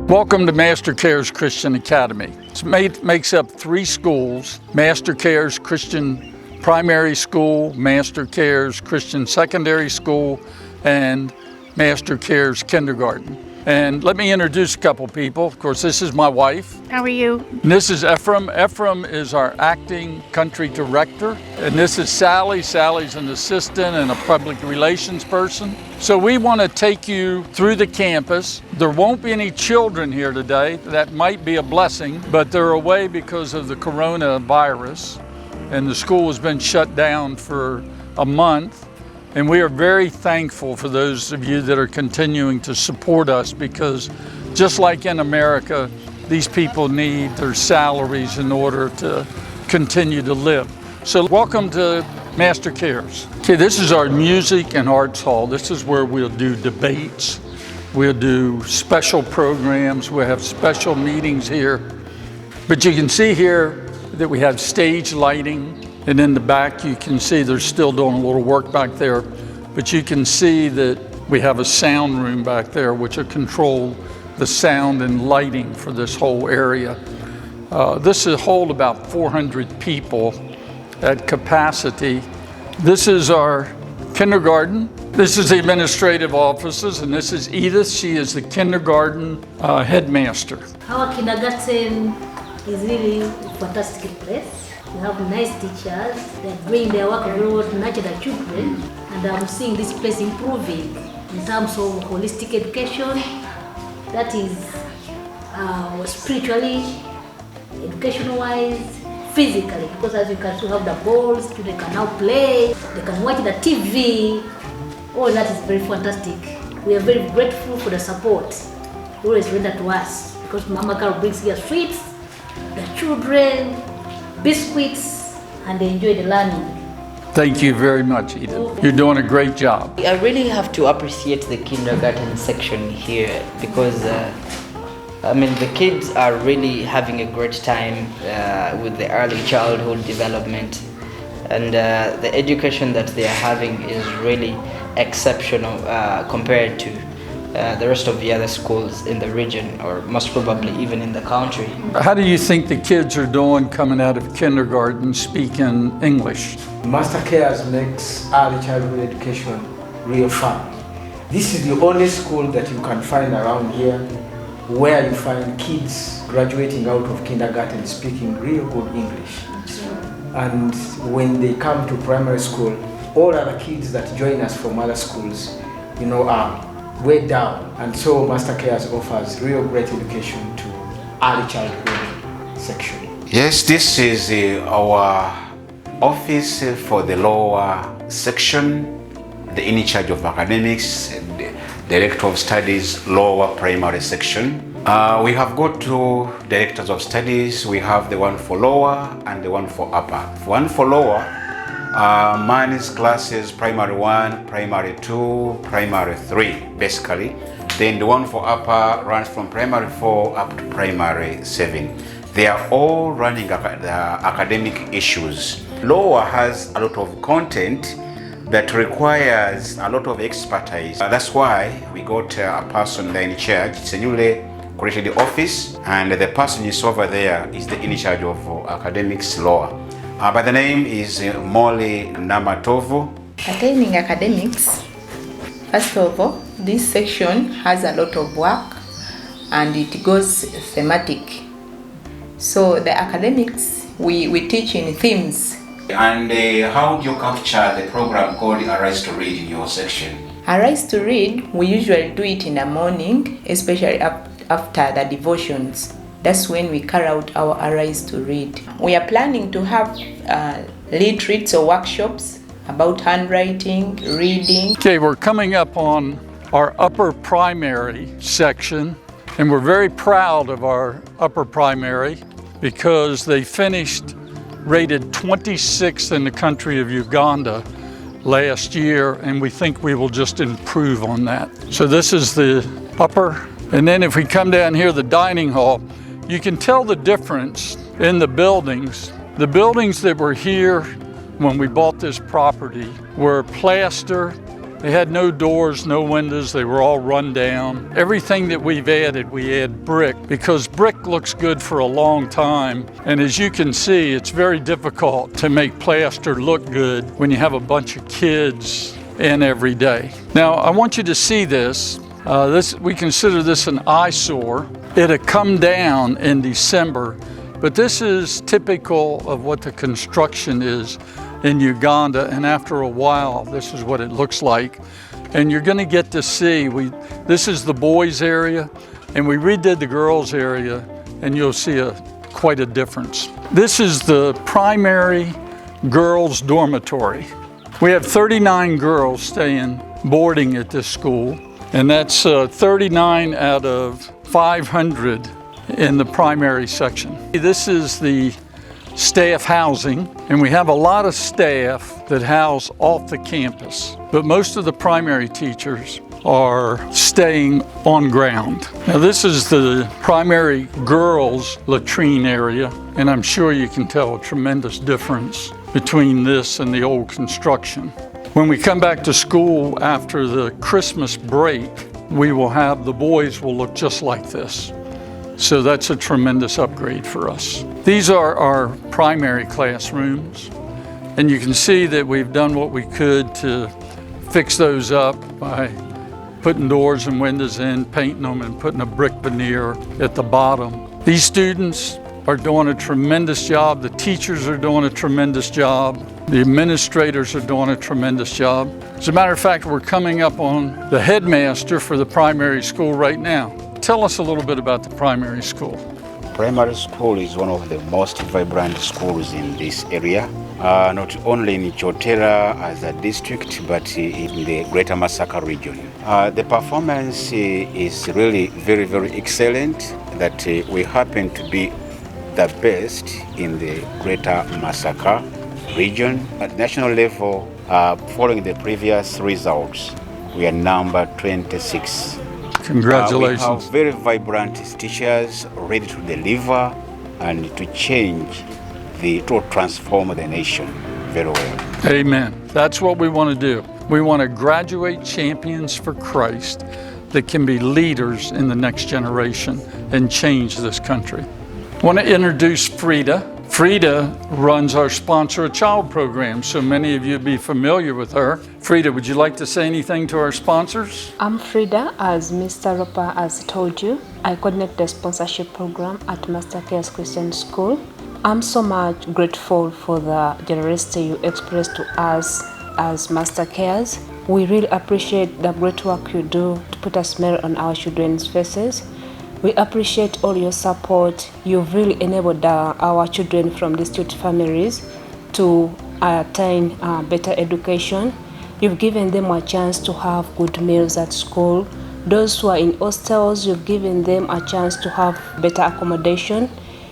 Welcome to Master Cares Christian Academy. It makes up 3 schools: Master Cares Christian Primary School, Master Cares Christian Secondary School, and Master Cares Kindergarten. And let me introduce a couple people. Of course, this is my wife. How are you? And this is Ephraim. Ephraim is our acting country director. And this is Sally. Sally's an assistant and a public relations person. So we want to take you through the campus. There won't be any children here today. That might be a blessing, but they're away because of the coronavirus. And the school has been shut down for a month. And we are very thankful for those of you that are continuing to support us, because just like in America, these people need their salaries in order to continue to live. So welcome to Master Cares. Okay, this is our music and arts hall. This is where we'll do debates. We'll do special programs. We'll have special meetings here. But you can see here that we have stage lighting. And in the back, you can see they're still doing a little work back there. But you can see that we have a sound room back there, which will control the sound and lighting for this whole area. This will hold about 400 people at capacity. This is our kindergarten. This is the administrative offices, and this is Edith. She is the kindergarten headmaster. Our kindergarten is really a fantastic place. We have nice teachers. They're doing their work very well to nurture the children. And I'm seeing this place improving in terms of holistic education. That is spiritually, education-wise, physically. Because as you can see, we have the balls, children can now play, they can watch the TV. All that is very fantastic. We are very grateful for the support always rendered to us. Because Mama Carol brings here sweets, the children, biscuits, and they enjoy the learning. Thank you very much, Edith. You're doing a great job. I really have to appreciate the kindergarten section here because the kids are really having a great time with the early childhood development, and the education that they are having is really exceptional compared to the rest of the other schools in the region, or most probably even in the country. How do you think the kids are doing coming out of kindergarten speaking English? Master Cares makes early childhood education real fun. This is the only school that you can find around here where you find kids graduating out of kindergarten speaking real good English. And when they come to primary school, all other kids that join us from other schools, are way down, and so Master Cares offers real great education to early childhood section. Yes, this is our office for the lower section, the in charge of academics, the director of studies, lower primary section. We have got 2 directors of studies. We have the one for lower and the one for upper. One for lower manages classes primary 1, primary 2, primary 3, basically. Then the one for upper runs from primary 4 up to primary 7. They are all running the academic issues. Lower has a lot of content that requires a lot of expertise. That's why we got a person there in charge. It's a newly created office, and the person is over there is the in charge of academics lower. By the name is Molly Namatovu. Pertaining academics, first of all, this section has a lot of work and it goes thematic. So the academics, we teach in themes. And how do you capture the program called Arise to Read in your section? Arise to Read, we usually do it in the morning, especially after the devotions. That's when we carry out our Arise to Read. We are planning to have retreats or workshops about handwriting, reading. Okay, we're coming up on our upper primary section, and we're very proud of our upper primary because they finished rated 26th in the country of Uganda last year, and we think we will just improve on that. So this is the upper, and then if we come down here, the dining hall, you can tell the difference in the buildings. The buildings that were here when we bought this property were plaster They had no doors, no windows, they were all run down. Everything that we add brick because brick looks good for a long time. And as you can see, it's very difficult to make plaster look good when you have a bunch of kids in every day. Now, I want you to see this. We consider this an eyesore. It had come down in December, but this is typical of what the construction is in Uganda, and after a while, this is what it looks like. And you're gonna get to see, this is the boys area, and we redid the girls area, and you'll see quite a difference. This is the primary girls' dormitory. We have 39 girls staying boarding at this school, and that's 39 out of 500 in the primary section. This is the staff housing, and we have a lot of staff that house off the campus, but most of the primary teachers are staying on ground. Now this is the primary girls' latrine area, and I'm sure you can tell a tremendous difference between this and the old construction. When we come back to school after the Christmas break, the boys will look just like this. So that's a tremendous upgrade for us. These are our primary classrooms, and you can see that we've done what we could to fix those up by putting doors and windows in, painting them, and putting a brick veneer at the bottom. These students are doing a tremendous job. The teachers are doing a tremendous job. The administrators are doing a tremendous job. As a matter of fact, we're coming up on the headmaster for the primary school right now. Tell us a little bit about the primary school. Primary school is one of the most vibrant schools in this area, not only in Chotera as a district, but in the Greater Masaka region. The performance is really very, very excellent, that we happen to be the best in the Greater Masaka region. At national level, following the previous results, we are number 26. Congratulations. We have very vibrant teachers ready to deliver and to change, to transform the nation very well. Amen. That's what we want to do. We want to graduate champions for Christ that can be leaders in the next generation and change this country. I want to introduce Frida. Frida runs our Sponsor a Child program, so many of you will be familiar with her. Frida, would you like to say anything to our sponsors? I'm Frida, as Mr. Roper has told you. I coordinate the sponsorship program at Master Cares Christian School. I'm so much grateful for the generosity you expressed to us as Master Cares. We really appreciate the great work you do to put a smile on our children's faces. We appreciate all your support. You've really enabled our children from destitute families to attain better education. You've given them a chance to have good meals at school. Those who are in hostels, you've given them a chance to have better accommodation.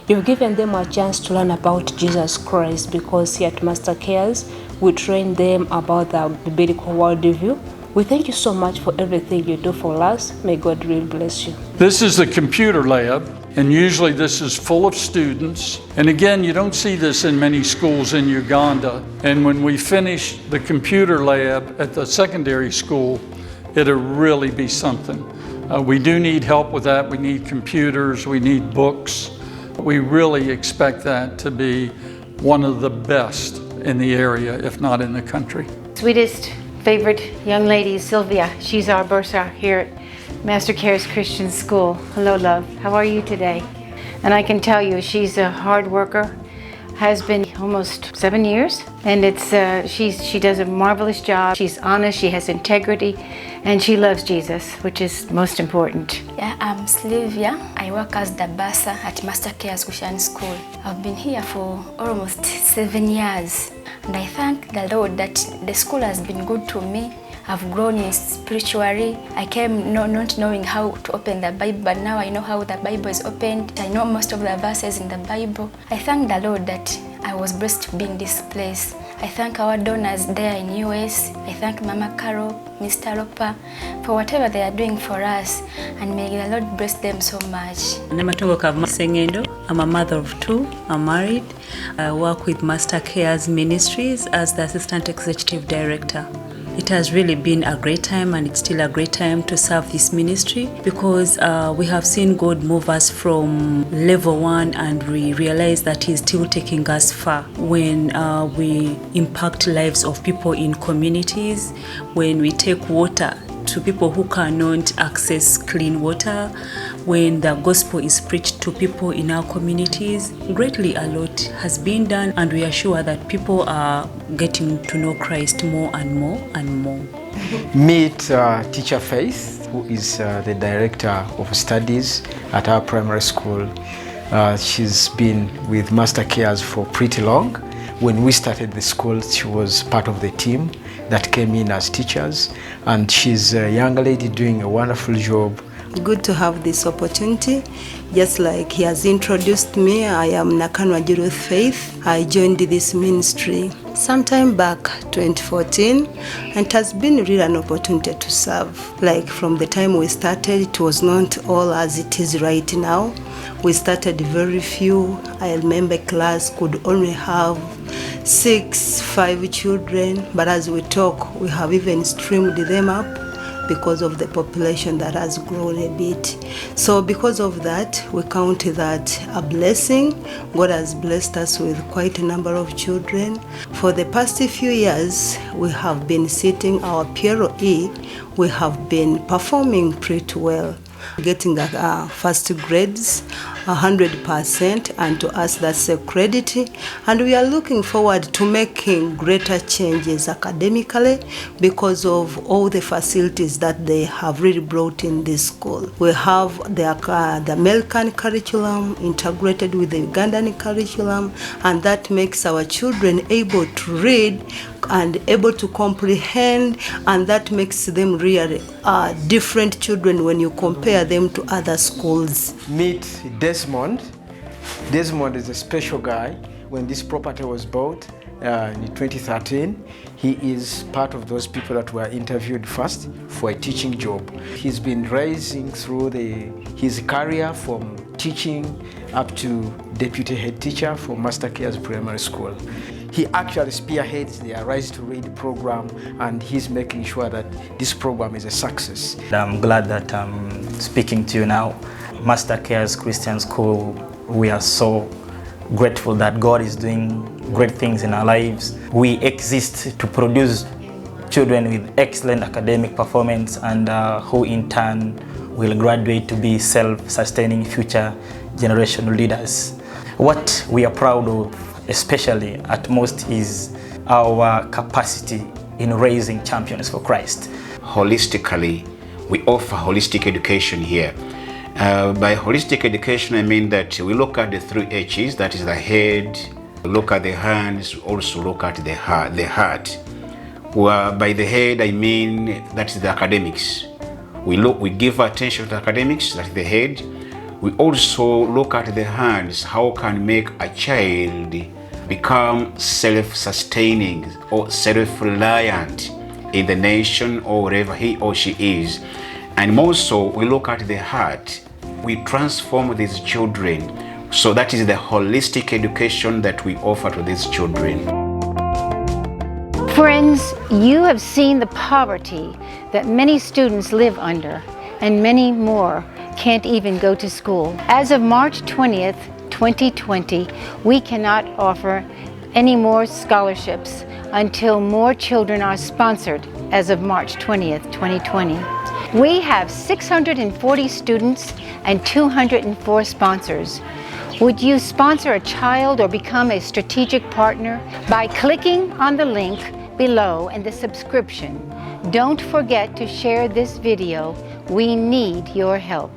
You've given them a chance to learn about Jesus Christ, because here at Master Cares, we train them about the biblical worldview. We thank you so much for everything you do for us. May God really bless you. This is the computer lab, and usually this is full of students. And again, you don't see this in many schools in Uganda. And when we finish the computer lab at the secondary school, it'll really be something. We do need help with that. We need computers, we need books. We really expect that to be one of the best in the area, if not in the country. Sweetest favorite young lady, Sylvia. She's our bursar here at Master Cares Christian School. Hello, love. How are you today? And I can tell you, she's a hard worker, has been almost 7 years, and she does a marvelous job. She's honest, she has integrity, and she loves Jesus, which is most important. Yeah, I'm Sylvia. I work as the bursar at Master Cares Christian School. I've been here for almost 7 years. And I thank the Lord that the school has been good to me. I've grown spiritually. I came not knowing how to open the Bible, but now I know how the Bible is opened. I know most of the verses in the Bible. I thank the Lord that I was blessed to be in this place. I thank our donors there in US. I thank Mama Carol, Mr. Roper, for whatever they are doing for us, and may the Lord bless them so much. I'm a mother of 2. I'm married. I work with Master Cares Ministries as the Assistant Executive Director. It has really been a great time, and it's still a great time to serve this ministry, because we have seen God move us from level 1, and we realize that He's still taking us far when we impact lives of people in communities, when we take water to people who cannot access clean water, when the gospel is preached to people in our communities. Greatly a lot has been done, and we are sure that people are getting to know Christ more and more and more. Meet Teacher Faith, who is the Director of Studies at our primary school. She's been with Master Cares for pretty long. When we started the school, she was part of the team that came in as teachers, and she's a young lady doing a wonderful job. Good to have this opportunity. Just like he has introduced me, I am Nakanwa Jiruth Faith. I joined this ministry sometime back 2014, and it has been really an opportunity to serve. Like from the time we started, it was not all as it is right now. We started very few. I remember class could only have 5 children, but as we talk, we have even streamed them up because of the population that has grown a bit. So because of that, we count that a blessing. God has blessed us with quite a number of children. For the past few years, we have been sitting our PROE. We have been performing pretty well, getting the first grades 100%, and to us that's a credit, and we are looking forward to making greater changes academically because of all the facilities that they have really brought in this school. We have the American curriculum integrated with the Ugandan curriculum, and that makes our children able to read and able to comprehend, and that makes them really different children when you compare them to other schools. Meet Desmond. Desmond is a special guy. When this property was bought in 2013, he is part of those people that were interviewed first for a teaching job. He's been rising through his career from teaching up to deputy head teacher for Master Cares Primary School. He actually spearheads the Rise to Read program, and he's making sure that this program is a success. I'm glad that I'm speaking to you now. Master Cares Christian School, we are so grateful that God is doing great things in our lives. We exist to produce children with excellent academic performance, and who in turn will graduate to be self-sustaining future generational leaders. What we are proud of, especially at most, is our capacity in raising champions for Christ. Holistically, we offer holistic education here. By holistic education, I mean that we look at the 3 H's, that is the head, we look at the hands, also look at the heart. By the head, I mean that is the academics. We give attention to academics, that is the head. We also look at the hands, how can make a child become self-sustaining or self-reliant in the nation or wherever he or she is. And more so, we look at the heart. We transform these children. So that is the holistic education that we offer to these children. Friends, you have seen the poverty that many students live under, and many more can't even go to school. As of March 20th, 2020, we cannot offer any more scholarships until more children are sponsored as of March 20th, 2020. We have 640 students and 204 sponsors. Would you sponsor a child or become a strategic partner by clicking on the link below and the subscription? Don't forget to share this video. We need your help.